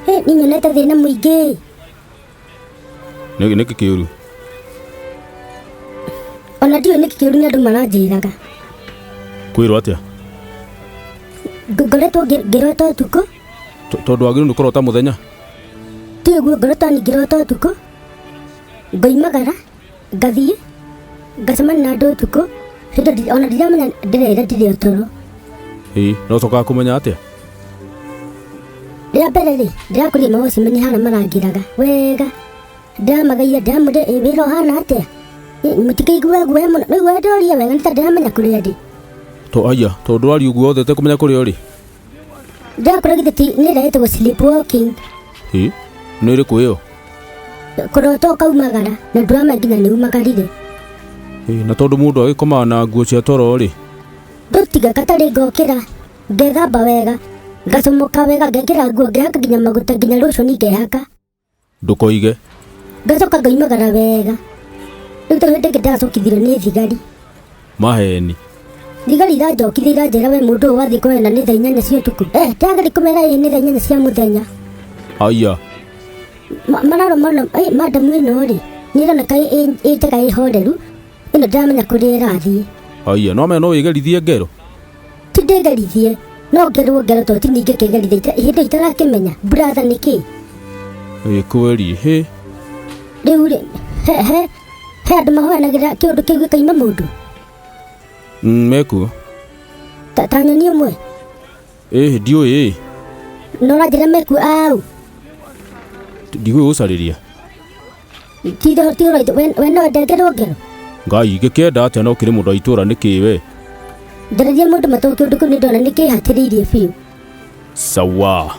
Nĩ nyonete thĩna mũingĩ. Nĩkĩ kĩũru? Ona ndiũĩ nĩkĩ kĩũru nĩ andũ maranjĩraga. Kwĩrwo atĩa? Ngoretwo ngĩrota ũtukũ. Tondũ wagĩrĩirwo nĩ kũrota mũthenya? Ti ũguo, ngorota ngĩrota ũtukũ. Ngoimagara, ngathiĩ, ngacemania na andũ ũtukũ. Ona ndiramenya ndĩrera ndĩrĩ ũtũro. Na ũcokaga kũmenya atĩa? Rĩa mbere rĩ, ndĩrakũria magocimeni hana marangĩraga wega. Ndiramagaia ndiramũrĩ wĩra ũhana atĩa. Mũtikaigua guoya mũno. Rĩu ndoria wega nĩ ta ndiramenya kũrĩa ndĩ. Aya, tondũ ndwari ũguo wothe kũmenya kũrĩa ũrĩ? Ndirakũra githĩti nĩ ĩretagwo sleepwalking. Nĩ ĩrĩkũ ĩyo? Kũrota ũkaumagara na ndũramenya nginya nĩ umagarire. Na tondũ mũndũ agĩkomaga na nguo cia toro rĩ? Ndũtiga gatarĩ ngokĩra, ngethamba wega, ngacomoka wega, ngekĩra nguo, ngehaka nginya maguta, nginya lotion ngehaka. Ndũkoige. Ngacoka ngaumagara wega. Rĩu ta hĩndĩ ĩngĩ ndacokithirio nĩ thigari. Maheni. Thigari iranjokithia iranjĩra we mũndũ ũyũ wathiĩ kũrena nĩ thaa 8 cia ũtukũ. Ndagĩrĩ kũmera nĩ thaa 8 cia mũthenya. Aya. Mararoma madamu ĩno rĩ, nĩ ĩroneka ĩnjega ĩhoreru. Ĩno ndiramenya kũrĩa ĩrathiĩ. Aya, no mena no wĩgerithie ngero? Ti ndĩgerithie, no ngero tondũ ti ningĩ kĩgerithie hĩndĩ itarakĩmenya. Brother nĩkĩ? Kweri, Rĩu rĩ, he andũ mahoyanagĩra kĩũndũ kĩu gĩkaima mũndũ. Mekuo? Ta nyoni ũmwe? Ndiũĩ. No ũranjĩra mekuo au? Ndigũĩ gũcarĩria. Ti ũraitũ, we no ndengerwo ngero? Ngai gĩkĩenda atĩa no kĩrĩ mũndũ wa itũũra nĩkĩ we? Ndereria mũndũ matũ kĩũndũ kĩu nĩ ndona nĩ kĩhatĩrĩirie biũ. Sawa.